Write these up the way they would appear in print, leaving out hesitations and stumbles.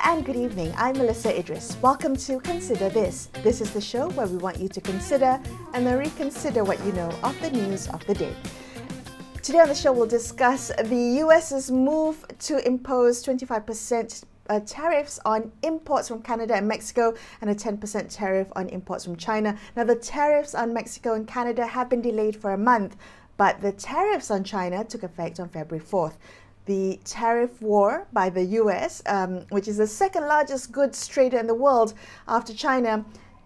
and good evening. I'm Melisa Idris. Welcome to Consider This. This is the show where we want you to consider and then reconsider what you know of the news of the day. Today on the show, we'll discuss the US's move to impose 25% tariffs on imports from Canada and Mexico and a 10% tariff on imports from China. Now, the tariffs on Mexico and Canada have been delayed for a month, but the tariffs on China took effect on February 4th. The tariff war by the US, which is the second largest goods trader in the world after China,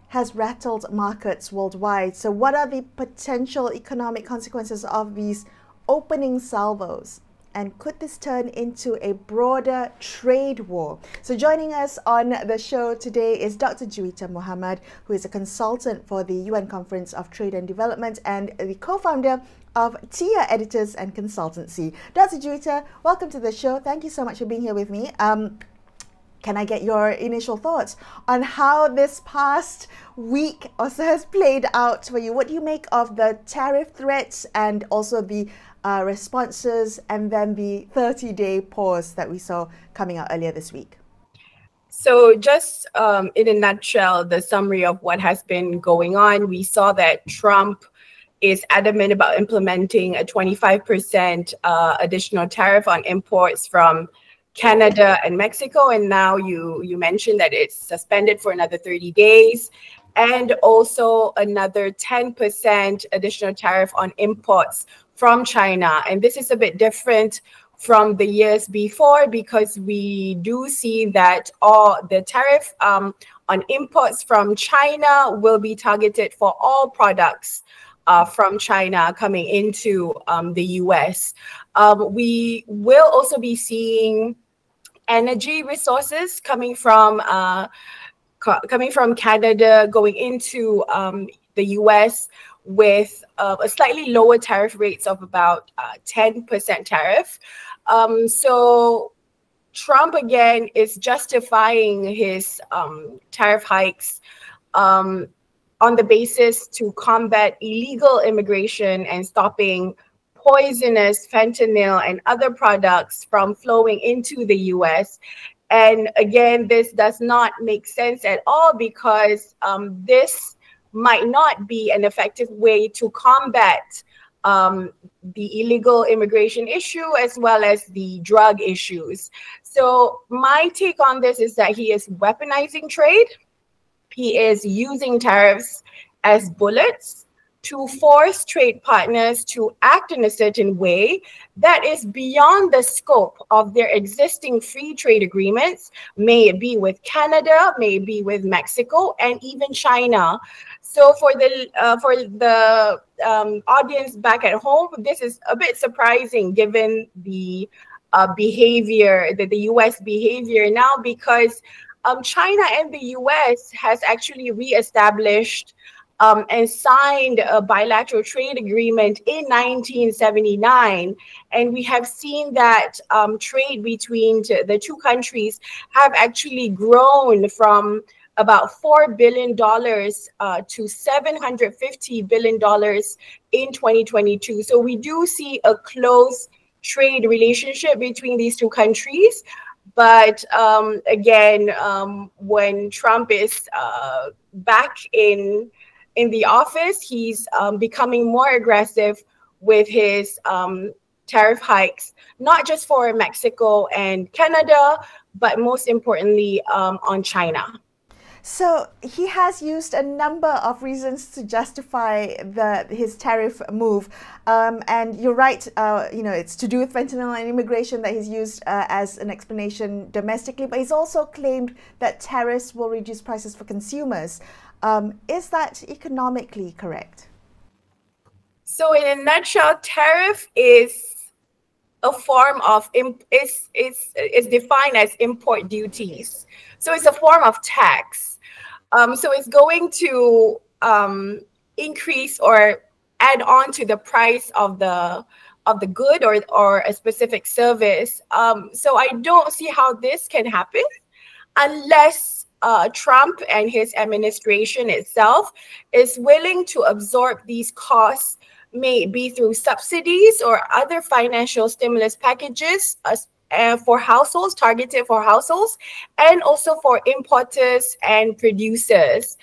has rattled markets worldwide. So what are the potential economic consequences of these opening salvos? And could this turn into a broader trade war? So joining us on the show today is Dr Juita Mohamad, who is a consultant for the UN Conference of Trade and Development and the co-founder of TIA Editors and Consultancy. Dr Juita, welcome to the show. Thank you so much for being here with me. Can I get your initial thoughts on how this past week or so has played out for you? What do you make of the tariff threats and also the responses and then the 30-day pause that we saw coming out earlier this week? So just in a nutshell, the summary of what has been going on, we saw that Trump is adamant about implementing a 25% additional tariff on imports from Canada and Mexico. And now you mentioned that it's suspended for another 30 days and also another 10% additional tariff on imports from China. And this is a bit different from the years before because we do see that all the tariff on imports from China will be targeted for all products from China coming into the US. We will also be seeing energy resources coming from Canada going into the US with a slightly lower tariff rates of about 10% tariff. So Trump again is justifying his tariff hikes on the basis to combat illegal immigration and stopping poisonous fentanyl and other products from flowing into the US. And again, this does not make sense at all because this might not be an effective way to combat the illegal immigration issue as well as the drug issues. So my take on this is that he is weaponizing trade. He is using tariffs as bullets to force trade partners to act in a certain way that is beyond the scope of their existing free trade agreements, may it be with Canada, may it be with Mexico, and even China. So for the audience back at home, this is a bit surprising given the behavior, the US behavior now, because China and the US has actually reestablished and signed a bilateral trade agreement in 1979. And we have seen that trade between the two countries have actually grown from about $4 billion to $750 billion in 2022. So we do see a close trade relationship between these two countries. But again, when Trump is back in the office, he's becoming more aggressive with his tariff hikes, not just for Mexico and Canada, but most importantly on China. So he has used a number of reasons to justify his tariff move, and you're right. It's to do with fentanyl and immigration that he's used as an explanation domestically. But he's also claimed that tariffs will reduce prices for consumers. Is that economically correct? So, in a nutshell, tariff is a form of is defined as import duties. So it's a form of tax. So it's going to increase or add on to the price of the good or a specific service. So I don't see how this can happen unless Trump and his administration itself is willing to absorb these costs, may it be through subsidies or other financial stimulus packages, for households, targeted for households, and also for importers and producers.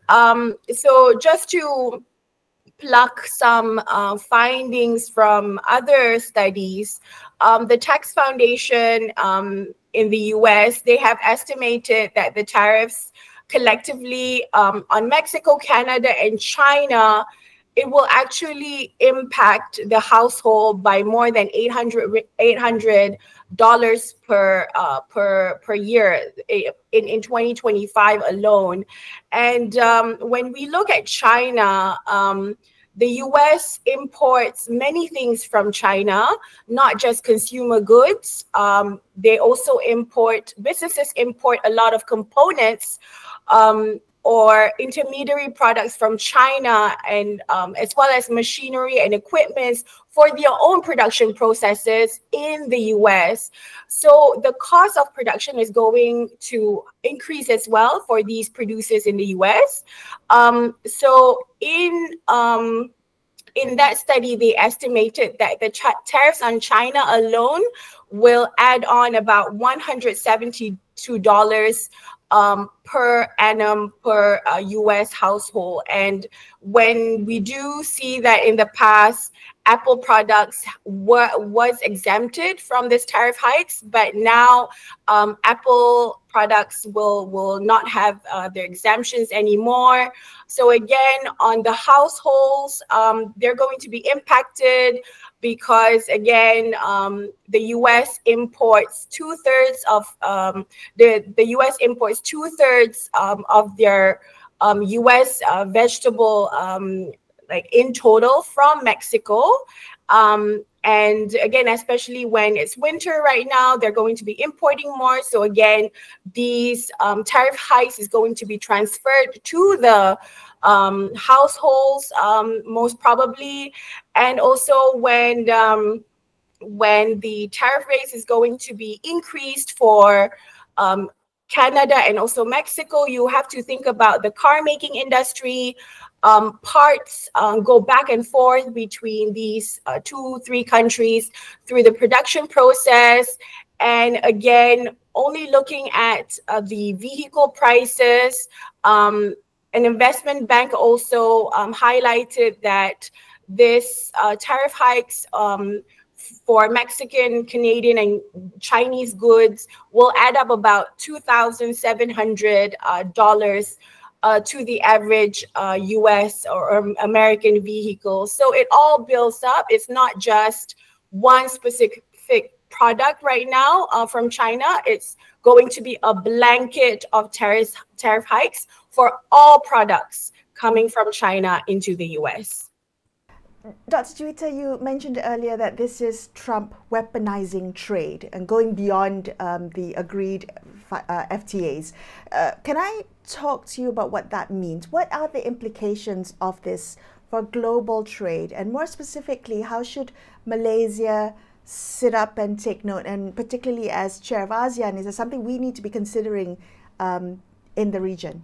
So just to pluck some findings from other studies, the Tax Foundation in the US, they have estimated that the tariffs collectively on Mexico, Canada, and China, it will actually impact the household by more than $800 per year in 2025 alone. And when we look at China, the US imports many things from China, not just consumer goods. They also businesses import a lot of components or intermediary products from China, and as well as machinery and equipment for their own production processes in the US. So the cost of production is going to increase as well for these producers in the US. So in that study, they estimated that the tariffs on China alone will add on about $172 per annum per US household. And when we do see that in the past, Apple products was exempted from this tariff hikes, but now Apple products will not have their exemptions anymore. So again, on the households, they're going to be impacted because again, the US imports two-thirds of the US imports two-thirds of their US vegetable like in total from Mexico. And again, especially when it's winter right now, they're going to be importing more. So again, these tariff hikes is going to be transferred to the households most probably. And also when the tariff rates is going to be increased for Canada and also Mexico, you have to think about the car making industry. Parts go back and forth between these 2-3 countries through the production process. And again, only looking at the vehicle prices, an investment bank also highlighted that this tariff hikes for Mexican, Canadian, and Chinese goods will add up about $2,700 to the average US or American vehicle. So it all builds up. It's not just one specific product right now from China. It's going to be a blanket of tariff hikes for all products coming from China into the US. Dr. Juita, you mentioned earlier that this is Trump weaponizing trade and going beyond the agreed FTAs. Can I talk to you about what that means? What are the implications of this for global trade? And more specifically, how should Malaysia sit up and take note? And particularly as chair of ASEAN, is there something we need to be considering in the region?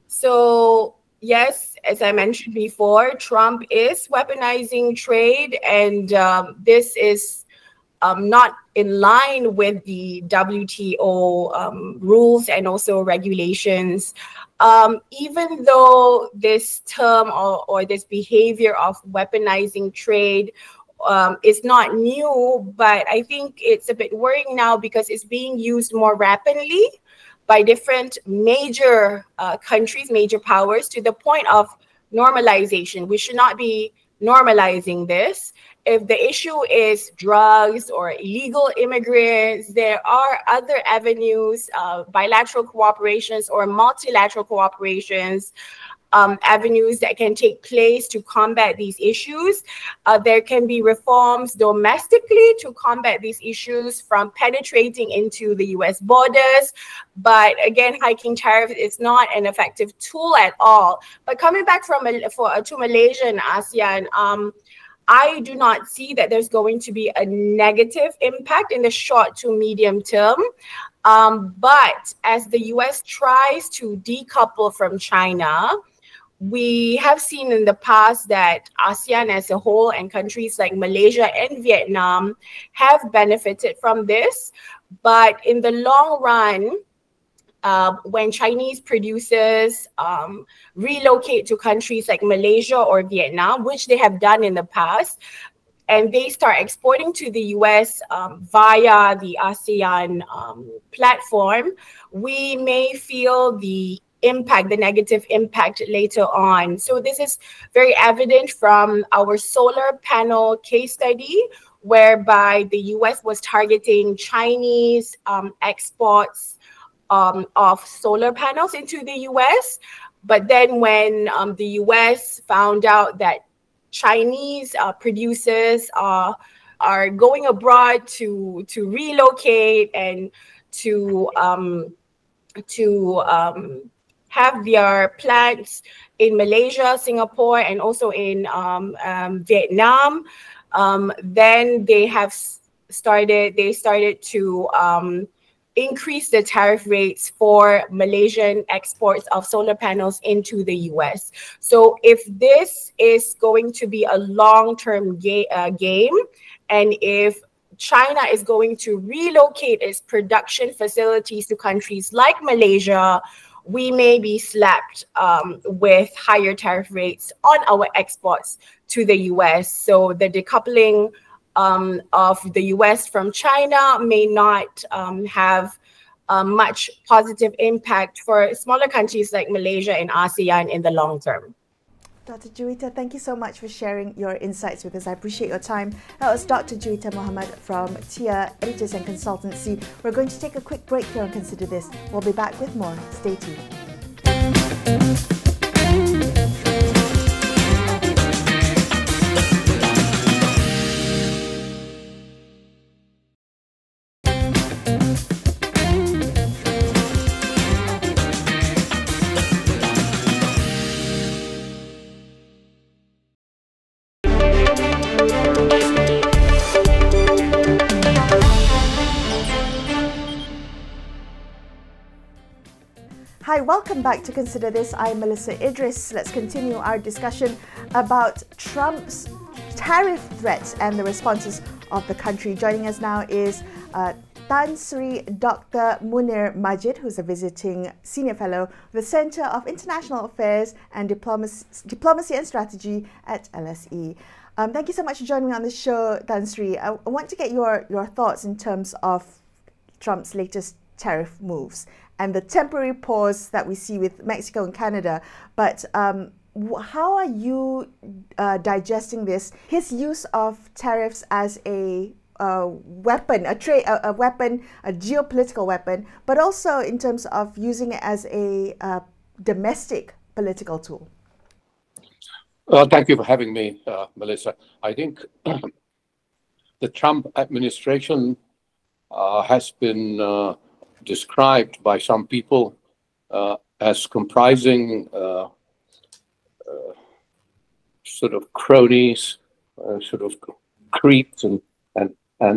So, yes, as I mentioned before, Trump is weaponizing trade, and this is not in line with the WTO rules and also regulations. Even though this term or this behavior of weaponizing trade is not new, but I think it's a bit worrying now because it's being used more rapidly by different major countries, major powers, to the point of normalization. We should not be normalizing this. If the issue is drugs or illegal immigrants, there are other avenues, bilateral cooperations or multilateral cooperations, avenues that can take place to combat these issues. There can be reforms domestically to combat these issues from penetrating into the US borders. But again, hiking tariffs is not an effective tool at all. But coming back to Malaysia and ASEAN, I do not see that there's going to be a negative impact in the short to medium term. But as the US tries to decouple from China, we have seen in the past that ASEAN as a whole and countries like Malaysia and Vietnam have benefited from this. But in the long run, when Chinese producers relocate to countries like Malaysia or Vietnam, which they have done in the past, and they start exporting to the US via the ASEAN platform, we may feel the impact, the negative impact later on. So this is very evident from our solar panel case study, whereby the US was targeting Chinese exports of solar panels into the US. But then when the US found out that Chinese producers are going abroad to relocate and to have their plants in Malaysia, Singapore, and also in Vietnam, then they started to increase the tariff rates for Malaysian exports of solar panels into the US. So if this is going to be a long-term game, and if China is going to relocate its production facilities to countries like Malaysia, we may be slapped with higher tariff rates on our exports to the US. So the decoupling of the US from China may not have much positive impact for smaller countries like Malaysia and ASEAN in the long term. Dr. Juita, thank you so much for sharing your insights with us. I appreciate your time. That was Dr. Juita Mohamad from Tia Editors and Consultancy. We're going to take a quick break here and consider this. We'll be back with more. Stay tuned. Hi, welcome back to Consider This. I'm Melisa Idris. Let's continue our discussion about Trump's tariff threats and the responses of the country. Joining us now is Tan Sri Dr. Munir Majid, who's a visiting senior fellow with the Center of International Affairs and Diplomacy and Strategy at LSE. Thank you so much for joining me on the show, Tan Sri. I want to get your thoughts in terms of Trump's latest tariff moves and the temporary pause that we see with Mexico and Canada. But how are you digesting this? His use of tariffs as a weapon, a geopolitical weapon, but also in terms of using it as a domestic political tool. Thank you for having me, Melissa. I think the Trump administration has been described by some people as comprising sort of cronies, sort of creeps and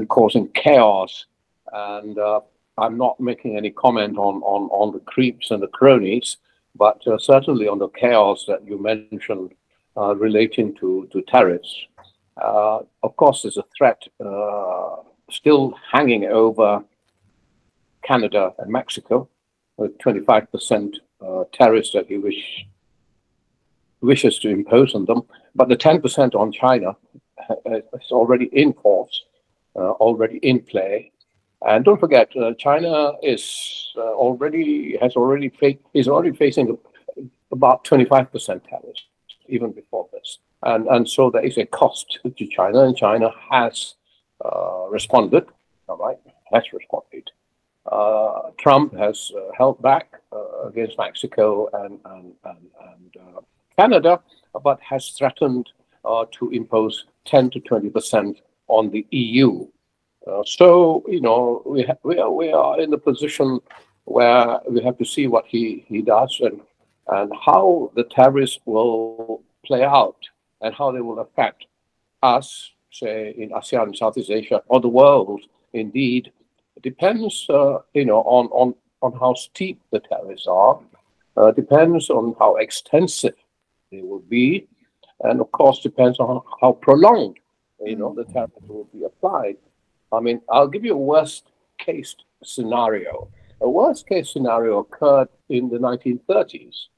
causing chaos. And I'm not making any comment on the creeps and the cronies, but certainly on the chaos that you mentioned relating to tariffs. Of course, there's a threat still hanging over Canada and Mexico, with 25% tariffs that he wishes to impose on them. But the 10% on China is already in force, already in play. And don't forget, China is already facing about 25% tariffs even before this. And so there is a cost to China, and China has responded, all right, has responded. Trump has held back against Mexico and Canada, but has threatened to impose 10 to 20% on the EU. So, you know, we are in the position where we have to see what he does and how the tariffs will play out and how they will affect us, say, in ASEAN, Southeast Asia, or the world, indeed. It depends, you know, on how steep the tariffs are. Depends on how extensive they will be. And of course, depends on how prolonged, the tariffs will be applied. I mean, I'll give you a worst case scenario. A worst case scenario occurred in the 1930s,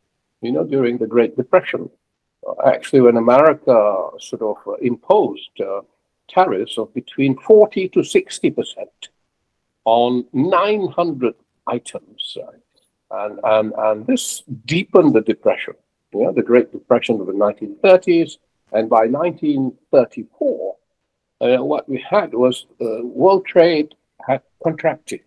during the Great Depression. Actually, when America sort of imposed tariffs of between 40 to 60% on 900 items. And this deepened the Depression, the Great Depression of the 1930s. And by 1934, what we had was world trade had contracted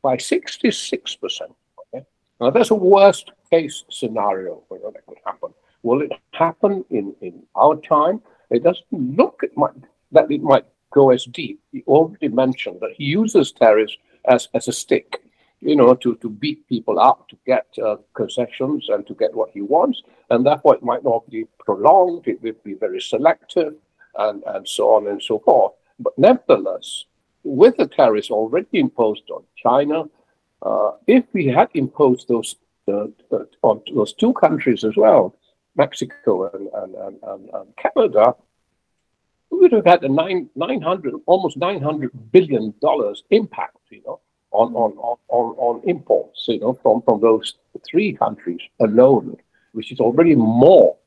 by 66%. Okay? Now, that's a worst case scenario that could happen. Will it happen in our time? It doesn't look that it might go as deep. He already mentioned that he uses tariffs as a stick, to beat people up, to get concessions and to get what he wants. And therefore, it might not be prolonged. It will be very selective and so on and so forth. But nevertheless, with the tariffs already imposed on China, if we had imposed those on those two countries as well, Mexico and Canada, we would have had a almost $900 billion impact, on imports, from those three countries alone, which is already more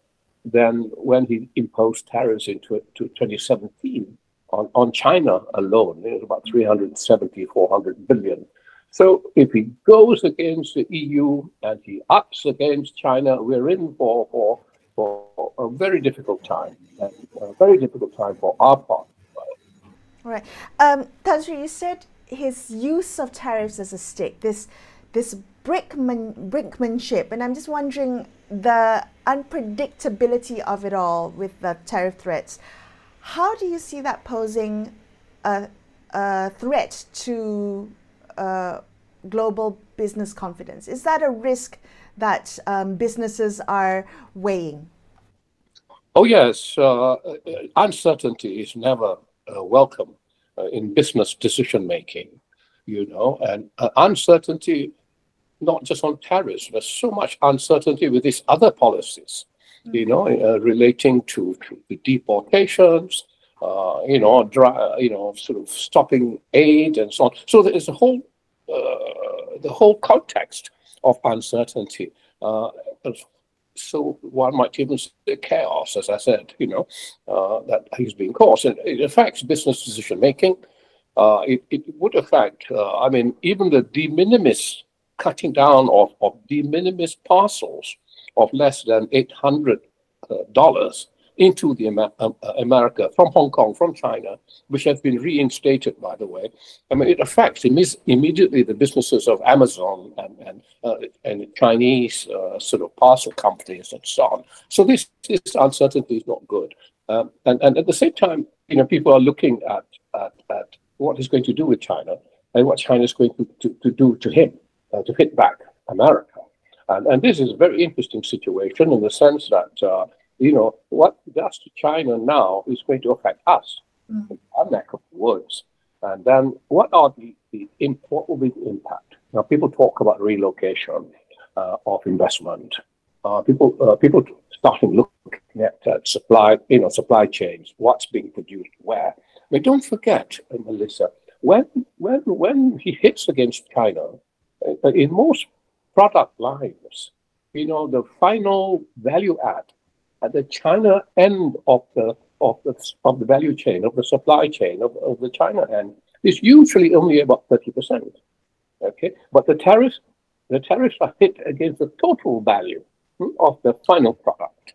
than when he imposed tariffs in 2017 on China alone. It was about 400 billion. So if he goes against the EU and he ups against China, we're in for a very difficult time, a very difficult time for our part. Right. Tansu, you said his use of tariffs as a stick, this brinkmanship, and I'm just wondering the unpredictability of it all with the tariff threats. How do you see that posing a threat to global business confidence? Is that a risk that businesses are weighing? Oh, yes. Uncertainty is never welcome in business decision making, and uncertainty, not just on tariffs, there's so much uncertainty with these other policies, relating to the deportations, sort of stopping aid and so on. So there is the whole context of uncertainty. So one might even say chaos, as I said, that he's being caused. And it affects business decision making. It would affect, even the de minimis, cutting down of de minimis parcels of less than $800 into the America from Hong Kong, from China, which has been reinstated, by the way. It affects immediately the businesses of Amazon and Chinese sort of parcel companies and so on. So this uncertainty is not good. And at the same time, people are looking at what he's going to do with China and what China is going to do to him, to hit back America. And this is a very interesting situation in the sense that what he does to China now is going to affect us, our neck of the woods. And then what will be the impact? Now, people talk about relocation of investment. People starting looking at supply chains, what's being produced where. But don't forget, Melisa, when he hits against China, in most product lines, the final value add at the China end of the value chain, of the supply chain, of the China end, is usually only about 30%. Okay, but the tariffs are hit against the total value of the final product,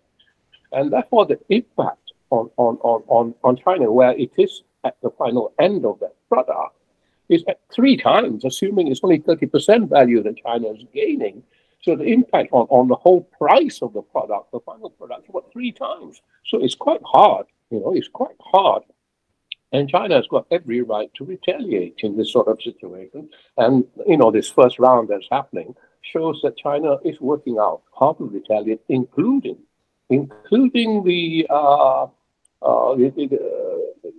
and therefore the impact on China, where it is at the final end of that product, is at 3 times, assuming it's only 30% value that China is gaining. So the impact on the whole price of the product, the final product, is about 3 times. So it's quite hard, it's quite hard. And China has got every right to retaliate in this sort of situation. And, this first round that's happening shows that China is working out how to retaliate, including the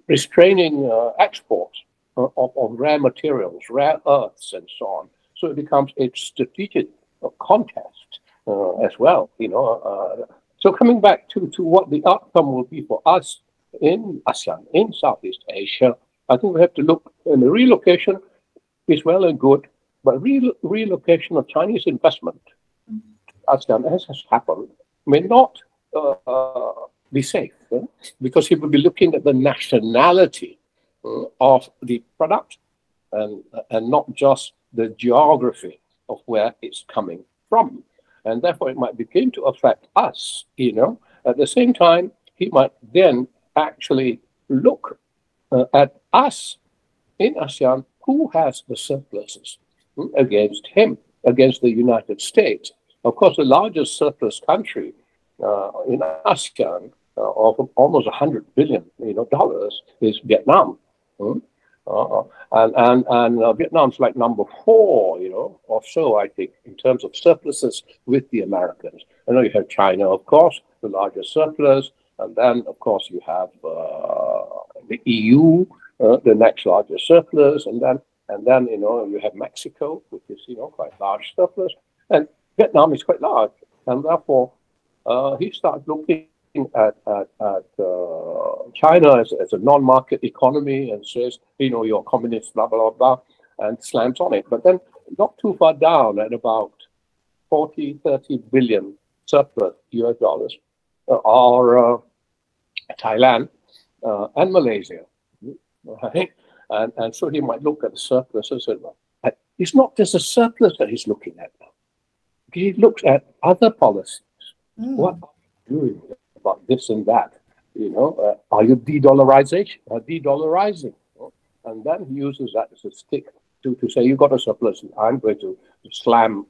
restraining exports of rare materials, rare earths, and so on. So it becomes a strategic contest as well, So coming back to what the outcome will be for us in ASEAN, in Southeast Asia, I think we have to look, and the relocation is well and good, but relocation of Chinese investment, ASEAN, as has happened, may not be safe, because he will be looking at the nationality of the product and not just the geography of where it's coming from. And therefore, it might begin to affect us, At the same time, he might then actually look at us in ASEAN, who has the surpluses against him, against the United States. Of course, the largest surplus country in ASEAN of almost $100 billion, dollars is Vietnam. And Vietnam's like number 4, or so, I think, in terms of surpluses with the Americans. I know you have China, of course, the largest surplus, and then, of course, you have the EU, the next largest surplus, and then you have Mexico, which is quite large surplus, and Vietnam is quite large, and therefore he starts looking at China as a non-market economy and says, you're communist, blah, blah, blah, and slams on it. But then not too far down at about 30 billion surplus US dollars are Thailand and Malaysia. Right? And so he might look at the surpluses. And it's not just a surplus that he's looking at now. He looks at other policies. What are you doing about this and that? Are you de-dollarizing? And then he uses that as a stick to say, you've got a surplus, and I'm going to slam,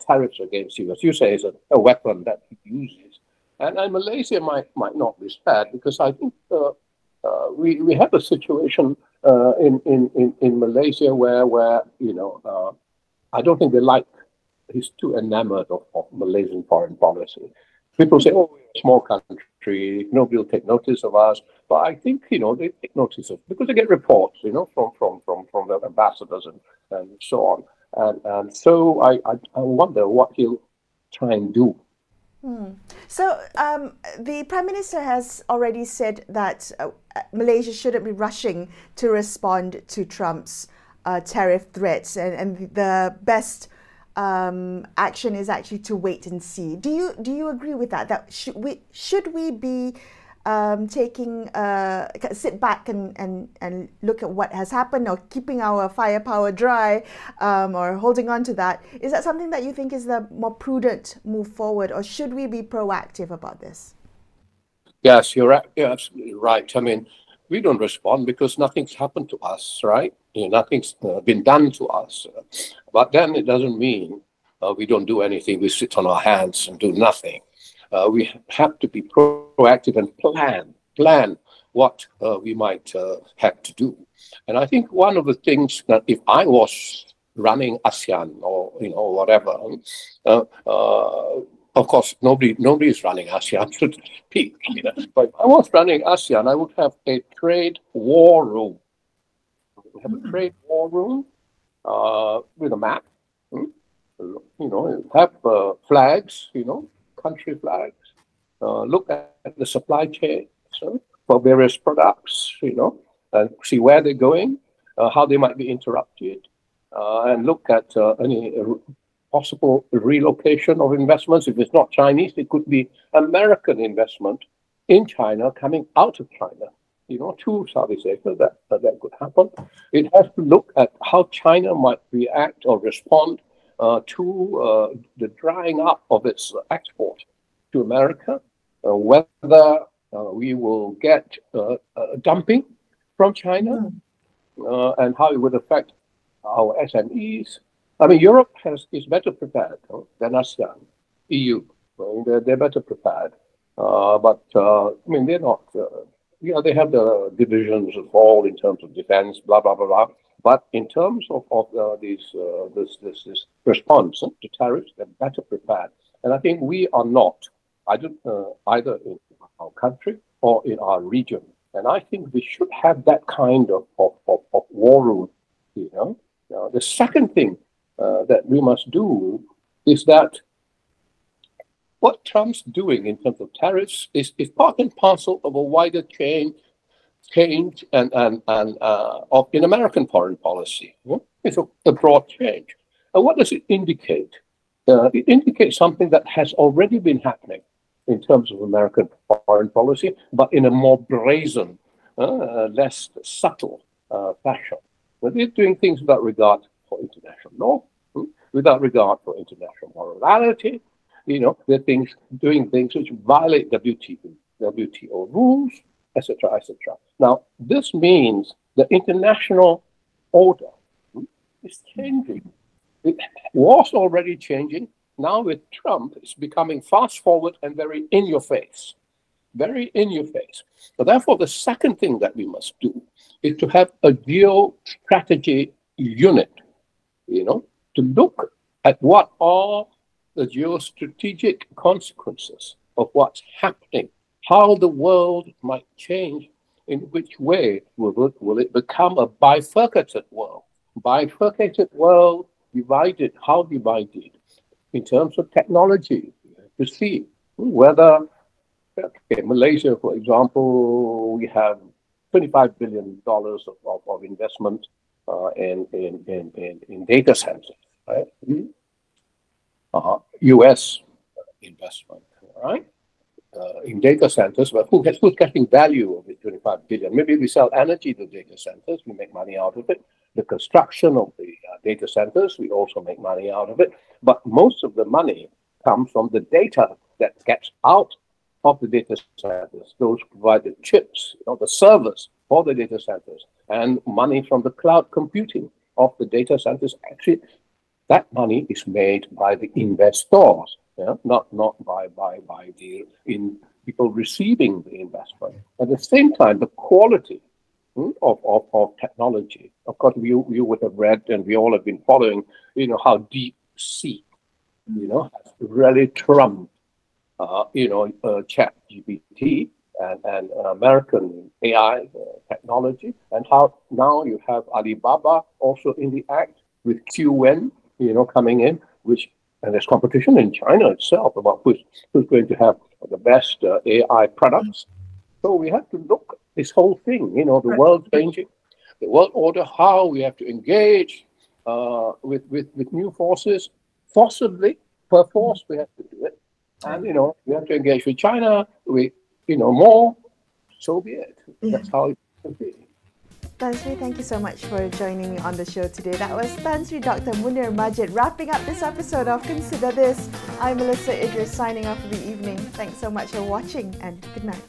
tariffs against you, as you say, is a weapon that he uses. And Malaysia might not be spared, because I think we have a situation in Malaysia where I don't think they like. He's too enamored of Malaysian foreign policy. People say, "Oh, we're a small country. Nobody will take notice of us." But I think they take notice of, because they get reports, from the ambassadors and so on. And so I wonder what he'll try and do. So the Prime Minister has already said that Malaysia shouldn't be rushing to respond to Trump's tariff threats, and the best action is actually to wait and see. Do you agree with that? That should we be taking sit back and look at what has happened, or keeping our firepower dry, or holding on to that? Is that something that you think is the more prudent move forward, or should we be proactive about this? Yes, you're absolutely right. I mean, we don't respond because nothing's happened to us, right? Nothing's been done to us. But then it doesn't mean we don't do anything. We sit on our hands and do nothing. We have to be proactive and plan what we might have to do. And I think one of the things that, if I was running ASEAN or whatever, of course nobody is running ASEAN, so to speak. But if I was running ASEAN, I would have a trade war room. We have a trade war room with a map. Have flags. Country flags, look at the supply chain for various products, and see where they're going, how they might be interrupted, and look at any possible relocation of investments. If it's not Chinese, it could be American investment in China coming out of China, to Southeast Asia. That could happen. It has to look at how China might react or respond to the drying up of its export to America, whether we will get dumping from China, and how it would affect our SMEs. I mean, Europe is better prepared than ASEAN, EU. They're better prepared, but they're not. They have the divisions of all in terms of defense, blah blah blah blah. But in terms of this response to tariffs, they're better prepared. And I think we are not, either in our country or in our region. And I think we should have that kind of war room. The second thing that we must do is that what Trump's doing in terms of tariffs is part and parcel of a wider change and of in American foreign policy. It's a broad change. And what does it indicate? It indicates something that has already been happening in terms of American foreign policy, but in a more brazen, less subtle fashion. But they're doing things without regard for international law, without regard for international morality. They're doing things which violate WTO rules, etc., etc. Now, this means the international order is changing. It was already changing. Now with Trump, it's becoming fast forward and very in your face. Very in your face. So therefore, the second thing that we must do is to have a geostrategy unit, to look at what are the geostrategic consequences of what's happening, how the world might change, in which way will it become a bifurcated world? Bifurcated world, divided, how divided? In terms of technology, to see whether, Malaysia, for example, we have $25 billion of investment in data centers, right? US investment, right? In data centers, but who's getting value of it, 25 billion? Maybe we sell energy to data centers, we make money out of it. The construction of the data centers, we also make money out of it. But most of the money comes from the data that gets out of the data centers. Those provide the chips, the servers for the data centers, and money from the cloud computing of the data centers. Actually, that money is made by the investors, not by the people receiving the investment. At the same time, the quality of technology. Of course, you would have read, and we all have been following, how DeepSeek, has really trumped, ChatGPT and American AI technology, and how now you have Alibaba also in the act with QN, coming in, and there's competition in China itself about who's going to have the best AI products. So we have to look this whole thing, the world changing, the world order, how we have to engage with new forces, forcibly, per force, we have to do it. And, we have to engage with China, more, so be it. That's how it should be. Tan Sri, thank you so much for joining me on the show today. That was Tan Sri Dr. Munir Majid wrapping up this episode of Consider This. I'm Melisa Idris signing off for the evening. Thanks so much for watching and good night.